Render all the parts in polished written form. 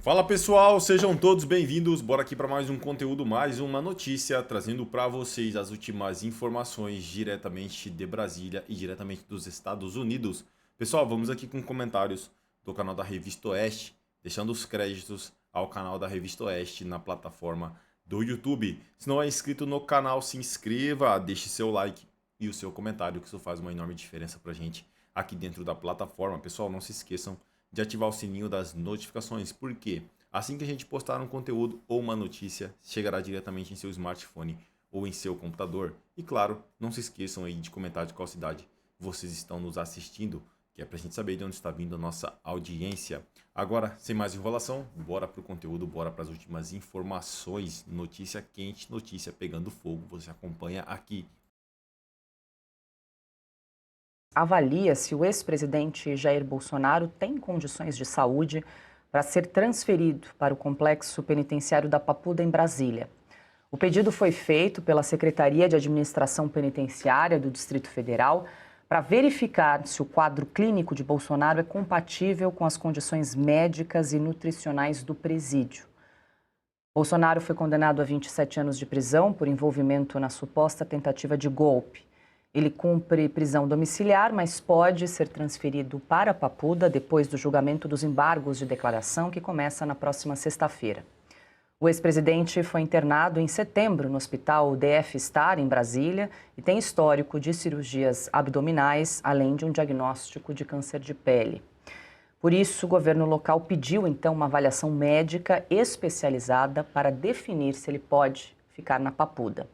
Fala pessoal, sejam todos bem-vindos. Bora aqui para mais um conteúdo, mais uma notícia, trazendo para vocês as últimas informações diretamente de Brasília e diretamente dos Estados Unidos. Pessoal, vamos aqui com comentários do canal da Revista Oeste, deixando os créditos ao canal da Revista Oeste na plataforma do YouTube. Se não é inscrito no canal, se inscreva, deixe seu like e o seu comentário, que isso faz uma enorme diferença pra gente aqui dentro da plataforma. Pessoal, não se esqueçam de ativar o sininho das notificações, porque assim que a gente postar um conteúdo ou uma notícia, chegará diretamente em seu smartphone ou em seu computador. E claro, não se esqueçam aí de comentar de qual cidade vocês estão nos assistindo, que é pra gente saber de onde está vindo a nossa audiência. Agora, sem mais enrolação, bora pro conteúdo, bora para as últimas informações. Notícia quente, notícia pegando fogo, você acompanha aqui. Avalia se o ex-presidente Jair Bolsonaro tem condições de saúde para ser transferido para o complexo penitenciário da Papuda, em Brasília. O pedido foi feito pela Secretaria de Administração Penitenciária do Distrito Federal para verificar se o quadro clínico de Bolsonaro é compatível com as condições médicas e nutricionais do presídio. Bolsonaro foi condenado a 27 anos de prisão por envolvimento na suposta tentativa de golpe. Ele cumpre prisão domiciliar, mas pode ser transferido para Papuda depois do julgamento dos embargos de declaração, que começa na próxima sexta-feira. O ex-presidente foi internado em setembro no hospital DF Star, em Brasília, e tem histórico de cirurgias abdominais, além de um diagnóstico de câncer de pele. Por isso, o governo local pediu, então, uma avaliação médica especializada para definir se ele pode ficar na Papuda.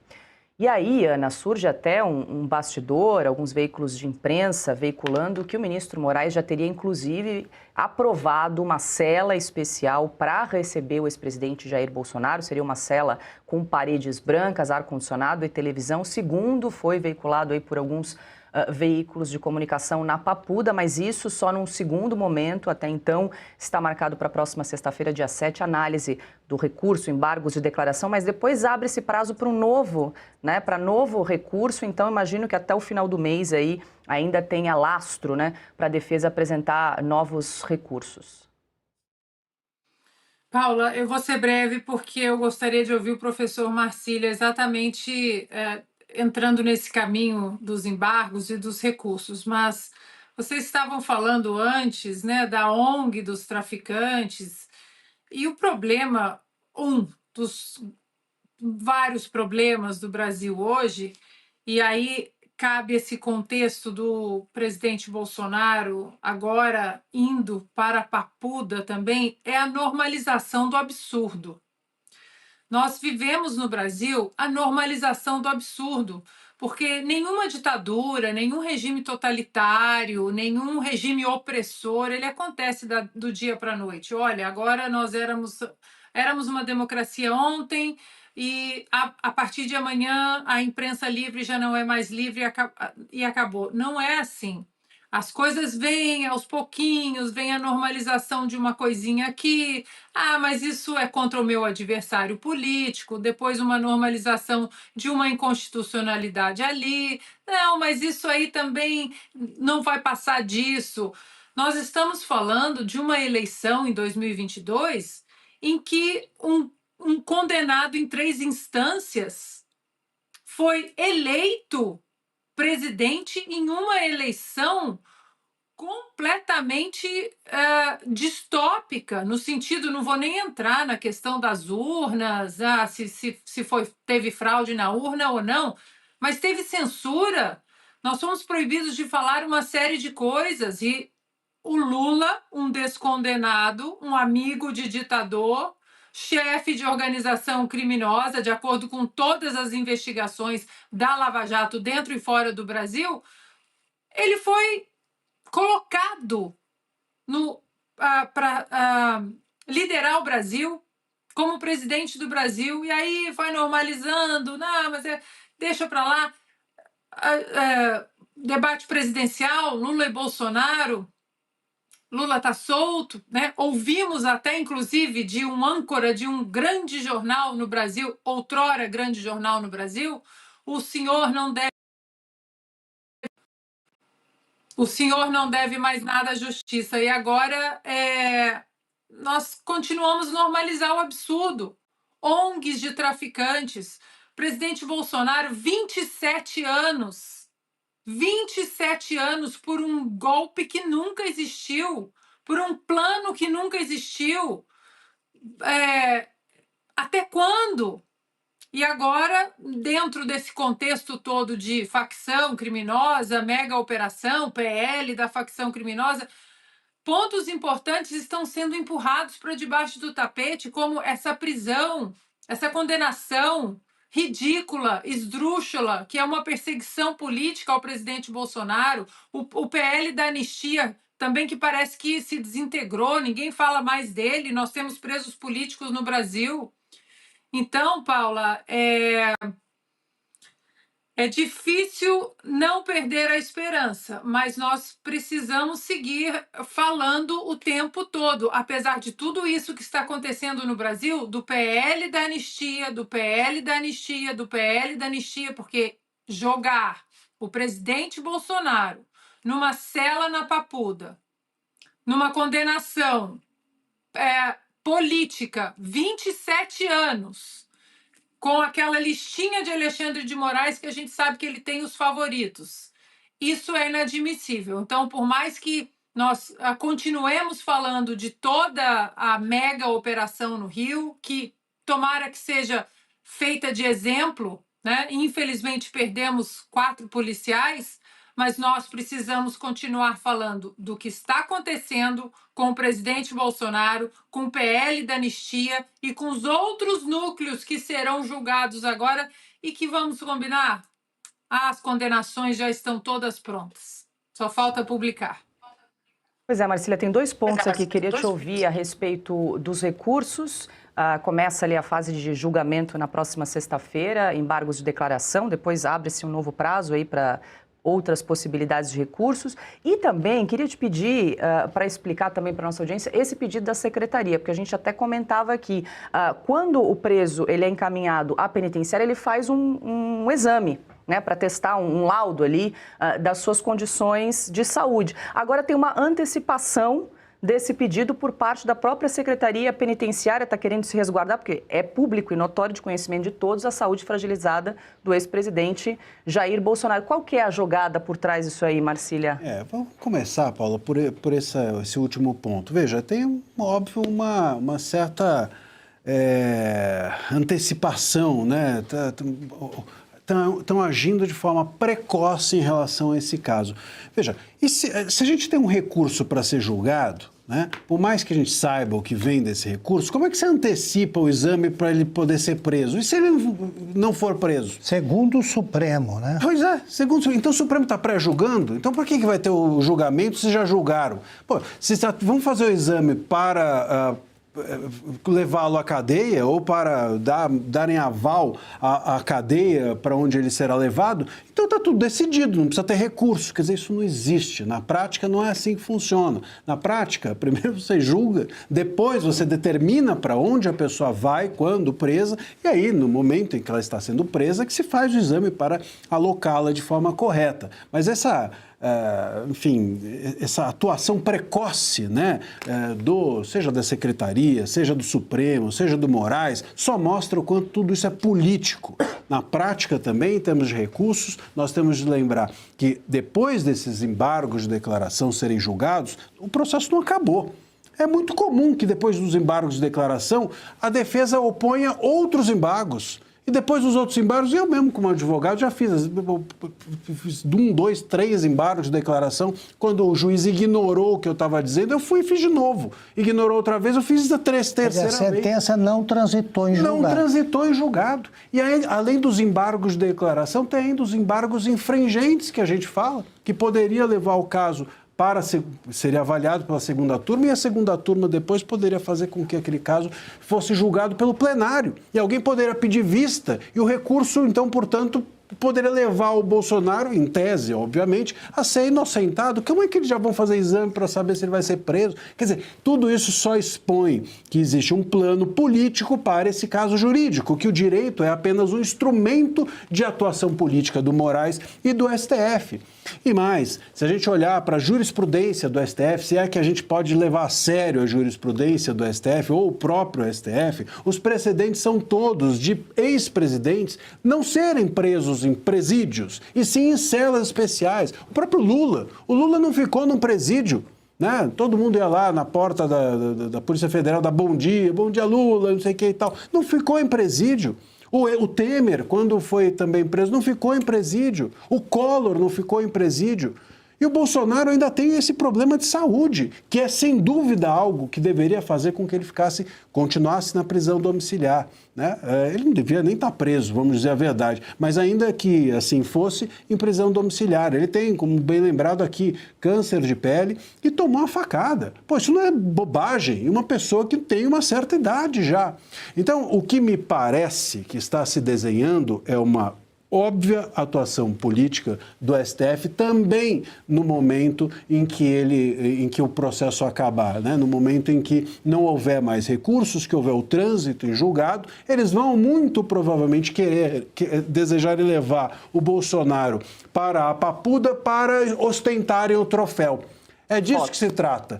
E aí, Ana, surge até um bastidor, alguns veículos de imprensa veiculando que o ministro Moraes já teria, inclusive, aprovado uma cela especial para receber o ex-presidente Jair Bolsonaro. Seria uma cela com paredes brancas, ar-condicionado e televisão, segundo foi veiculado aí por alguns veículos de comunicação na Papuda, mas isso só num segundo momento. Até então está marcado para a próxima sexta-feira, dia 7, análise do recurso, embargos de declaração, mas depois abre esse prazo para para novo recurso. Então imagino que até o final do mês aí ainda tenha lastro, para a defesa apresentar novos recursos. Paula, eu vou ser breve porque eu gostaria de ouvir o professor Marcílio exatamente entrando nesse caminho dos embargos e dos recursos, mas vocês estavam falando antes, da ONG dos traficantes, e o problema, um dos vários problemas do Brasil hoje, e aí cabe esse contexto do presidente Bolsonaro agora indo para a Papuda também, é a normalização do absurdo. Nós vivemos no Brasil a normalização do absurdo, porque nenhuma ditadura, nenhum regime totalitário, nenhum regime opressor, ele acontece do dia para a noite. Olha, agora nós éramos uma democracia ontem e a partir de amanhã a imprensa livre já não é mais livre e acabou. Não é assim. As coisas vêm aos pouquinhos, vem a normalização de uma coisinha aqui. Ah, mas isso é contra o meu adversário político, depois uma normalização de uma inconstitucionalidade ali. Não, mas isso aí também não vai passar disso. Nós estamos falando de uma eleição em 2022 em que um condenado em 3 instâncias foi eleito presidente em uma eleição completamente distópica, no sentido, não vou nem entrar na questão das urnas, teve fraude na urna ou não, mas teve censura. Nós fomos proibidos de falar uma série de coisas e o Lula, um descondenado, um amigo de ditador, chefe de organização criminosa, de acordo com todas as investigações da Lava Jato dentro e fora do Brasil, ele foi colocado para liderar o Brasil como presidente do Brasil, e aí vai normalizando, não, mas deixa para lá. Debate presidencial, Lula e Bolsonaro, Lula está solto, né? Ouvimos até, inclusive, de um âncora de um grande jornal no Brasil, outrora grande jornal no Brasil, o senhor não deve mais nada à justiça. E agora nós continuamos a normalizar o absurdo. ONGs de traficantes. Presidente Bolsonaro, 27 anos. 27 anos por um golpe que nunca existiu, por um plano que nunca existiu. Até quando? E agora, dentro desse contexto todo de facção criminosa, mega operação, PL da facção criminosa, pontos importantes estão sendo empurrados para debaixo do tapete, como essa prisão, essa condenação ridícula, esdrúxula, que é uma perseguição política ao presidente Bolsonaro, o PL da anistia, também que parece que se desintegrou, ninguém fala mais dele, nós temos presos políticos no Brasil. Então, Paula, é difícil não perder a esperança, mas nós precisamos seguir falando o tempo todo, apesar de tudo isso que está acontecendo no Brasil, do PL da anistia, do PL da anistia, do PL da anistia, porque jogar o presidente Bolsonaro numa cela na Papuda, numa condenação política, 27 anos, com aquela listinha de Alexandre de Moraes que a gente sabe que ele tem os favoritos. Isso é inadmissível. Então, por mais que nós continuemos falando de toda a mega operação no Rio, que tomara que seja feita de exemplo, né? Infelizmente, perdemos 4 policiais, mas nós precisamos continuar falando do que está acontecendo com o presidente Bolsonaro, com o PL da anistia e com os outros núcleos que serão julgados agora e que, vamos combinar, as condenações já estão todas prontas. Só falta publicar. Pois é, Marcília, tem 2 pontos aqui. Queria te ouvir a respeito dos recursos. Começa ali a fase de julgamento na próxima sexta-feira, embargos de declaração, depois abre-se um novo prazo aí para outras possibilidades de recursos. E também queria te pedir, para explicar também para a nossa audiência, esse pedido da secretaria, porque a gente até comentava aqui, quando o preso ele é encaminhado à penitenciária, ele faz um exame, né, para testar um laudo ali das suas condições de saúde. Agora tem uma antecipação desse pedido por parte da própria Secretaria Penitenciária, está querendo se resguardar, porque é público e notório de conhecimento de todos a saúde fragilizada do ex-presidente Jair Bolsonaro. Qual que é a jogada por trás disso aí, Marcília? Vamos começar, Paula, por esse último ponto. Veja, tem, óbvio, uma certa antecipação, né? Estão agindo de forma precoce em relação a esse caso. Veja, e se a gente tem um recurso para ser julgado, né, por mais que a gente saiba o que vem desse recurso, como é que você antecipa o exame para ele poder ser preso? E se ele não for preso? Segundo o Supremo, né? Pois é, então o Supremo está pré-julgando? Então por que vai ter o julgamento se já julgaram? Pô, vamos fazer o exame para levá-lo à cadeia ou para darem aval à cadeia para onde ele será levado, então está tudo decidido, não precisa ter recurso. Quer dizer, isso não existe. Na prática não é assim que funciona. Na prática, primeiro você julga, depois você determina para onde a pessoa vai, quando presa, e aí, no momento em que ela está sendo presa, que se faz o exame para alocá-la de forma correta. Mas essa atuação precoce, né, seja da Secretaria, seja do Supremo, seja do Moraes, só mostra o quanto tudo isso é político. Na prática também, em termos de recursos, nós temos de lembrar que depois desses embargos de declaração serem julgados, o processo não acabou. É muito comum que depois dos embargos de declaração, a defesa oponha outros embargos. E depois dos outros embargos, eu mesmo como advogado já fiz 1, 2, 3 embargos de declaração. Quando o juiz ignorou o que eu estava dizendo, eu fui e fiz de novo. Ignorou outra vez, eu fiz a terceira vez. A sentença não transitou em julgado. Não transitou em julgado. E aí, além dos embargos de declaração, tem ainda os embargos infringentes que a gente fala, que poderia levar o caso seria avaliado pela segunda turma e a segunda turma depois poderia fazer com que aquele caso fosse julgado pelo plenário. E alguém poderia pedir vista e o recurso, então, portanto, poderia levar o Bolsonaro, em tese, obviamente, a ser inocentado. Como é que eles já vão fazer exame para saber se ele vai ser preso? Quer dizer, tudo isso só expõe que existe um plano político para esse caso jurídico, que o direito é apenas um instrumento de atuação política do Moraes e do STF. E mais, se a gente olhar para a jurisprudência do STF, se é que a gente pode levar a sério a jurisprudência do STF ou o próprio STF, os precedentes são todos de ex-presidentes não serem presos em presídios, e sim em celas especiais. O próprio Lula, o Lula não ficou num presídio, né? Todo mundo ia lá na porta da Polícia Federal, dar bom dia Lula, não sei o que e tal. Não ficou em presídio. O Temer, quando foi também preso, não ficou em presídio. O Collor não ficou em presídio. E o Bolsonaro ainda tem esse problema de saúde, que é sem dúvida algo que deveria fazer com que ele continuasse na prisão domiciliar, né? Ele não devia nem estar preso, vamos dizer a verdade, mas ainda que assim fosse, em prisão domiciliar. Ele tem, como bem lembrado aqui, câncer de pele e tomou uma facada. Pô, isso não é bobagem, uma pessoa que tem uma certa idade já. Então, o que me parece que está se desenhando é uma óbvia atuação política do STF também no momento em que o processo acabar, né? No momento em que não houver mais recursos, que houver o trânsito em julgado, eles vão muito provavelmente desejar levar o Bolsonaro para a Papuda para ostentarem o troféu. É disso que se trata.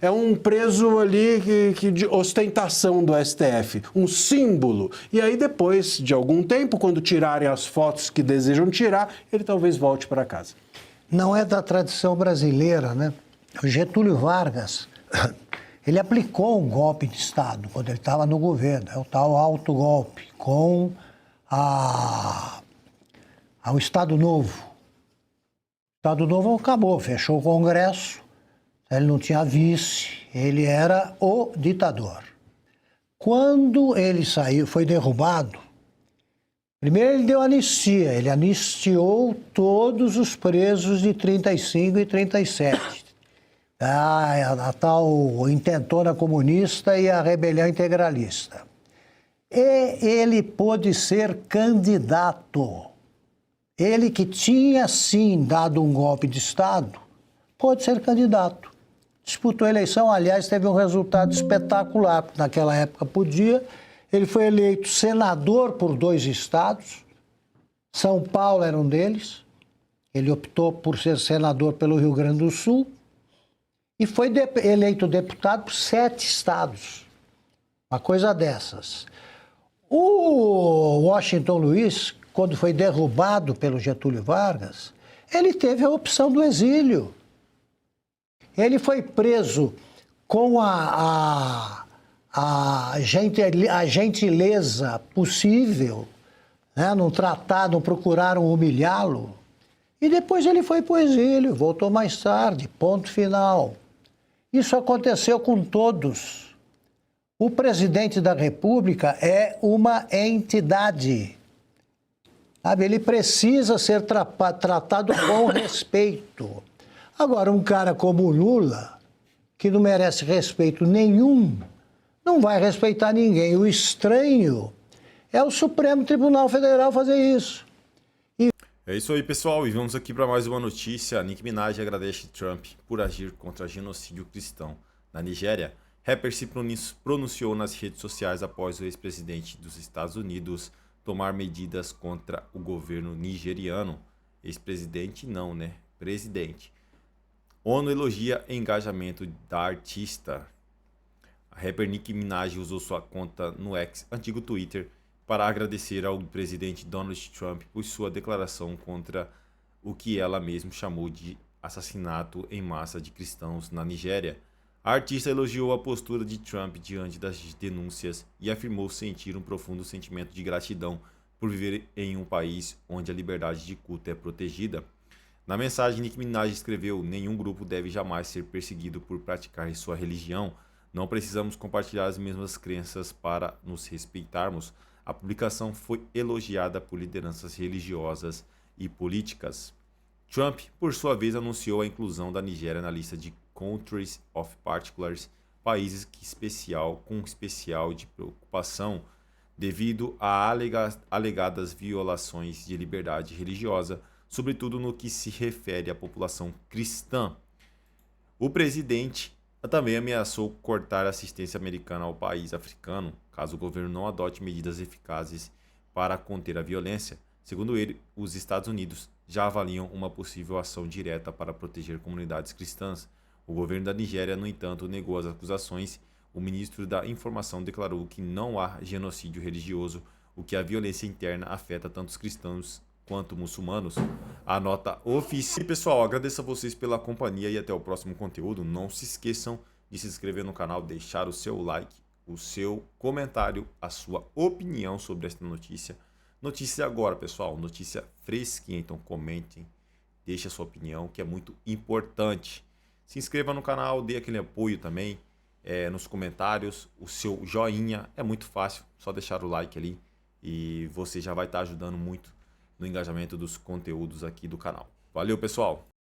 É um preso ali de ostentação do STF, um símbolo. E aí depois de algum tempo, quando tirarem as fotos que desejam tirar, ele talvez volte para casa. Não é da tradição brasileira, né? O Getúlio Vargas, ele aplicou um golpe de Estado quando ele estava no governo, é o tal autogolpe, com ao Estado Novo. O Estado Novo acabou, fechou o Congresso, ele não tinha vice, ele era o ditador. Quando ele saiu, foi derrubado, primeiro ele deu anistia, ele anistiou todos os presos de 35 e 37. A tal intentona comunista e a rebelião integralista. E ele pôde ser candidato. Ele que tinha, sim, dado um golpe de Estado, pôde ser candidato. Disputou a eleição, aliás, teve um resultado espetacular. Naquela época podia. Ele foi eleito senador por 2 estados. São Paulo era um deles. Ele optou por ser senador pelo Rio Grande do Sul. E foi eleito deputado por 7 estados. Uma coisa dessas. O Washington Luiz, quando foi derrubado pelo Getúlio Vargas, ele teve a opção do exílio. Ele foi preso com a gentileza possível, né? Não trataram, não procuraram humilhá-lo. E depois ele foi para o exílio, voltou mais tarde, ponto final. Isso aconteceu com todos. O presidente da República é uma entidade. Sabe? Ele precisa ser tratado com respeito. Agora, um cara como o Lula, que não merece respeito nenhum, não vai respeitar ninguém. O estranho é o Supremo Tribunal Federal fazer isso. É isso aí, pessoal, e vamos aqui para mais uma notícia. Nicki Minaj agradece Trump por agir contra genocídio cristão. Na Nigéria, rapper se pronunciou nas redes sociais após o ex-presidente dos Estados Unidos tomar medidas contra o governo nigeriano. Ex-presidente não, né? Presidente. ONU elogia engajamento da artista. A rapper Nicki Minaj usou sua conta no X, antigo Twitter, para agradecer ao presidente Donald Trump por sua declaração contra o que ela mesma chamou de assassinato em massa de cristãos na Nigéria. A artista elogiou a postura de Trump diante das denúncias e afirmou sentir um profundo sentimento de gratidão por viver em um país onde a liberdade de culto é protegida. Na mensagem, Nicki Minaj escreveu: "Nenhum grupo deve jamais ser perseguido por praticar sua religião. Não precisamos compartilhar as mesmas crenças para nos respeitarmos." A publicação foi elogiada por lideranças religiosas e políticas. Trump, por sua vez, anunciou a inclusão da Nigéria na lista de Countries of Particulars, países com especial de preocupação. devido a alegadas violações de liberdade religiosa, sobretudo no que se refere à população cristã. O presidente também ameaçou cortar a assistência americana ao país africano, caso o governo não adote medidas eficazes para conter a violência. Segundo ele, os Estados Unidos já avaliam uma possível ação direta para proteger comunidades cristãs. O governo da Nigéria, no entanto, negou as acusações. O ministro da Informação declarou que não há genocídio religioso, o que a violência interna afeta tanto os cristãos quanto muçulmanos. A nota oficial. E pessoal, agradeço a vocês pela companhia e até o próximo conteúdo. Não se esqueçam de se inscrever no canal, deixar o seu like, o seu comentário, a sua opinião sobre esta notícia. Notícia agora, pessoal, notícia fresquinha, então comentem, deixe a sua opinião, que é muito importante. Se inscreva no canal, dê aquele apoio também nos comentários, o seu joinha, é muito fácil, só deixar o like ali e você já vai estar ajudando muito no engajamento dos conteúdos aqui do canal. Valeu, pessoal!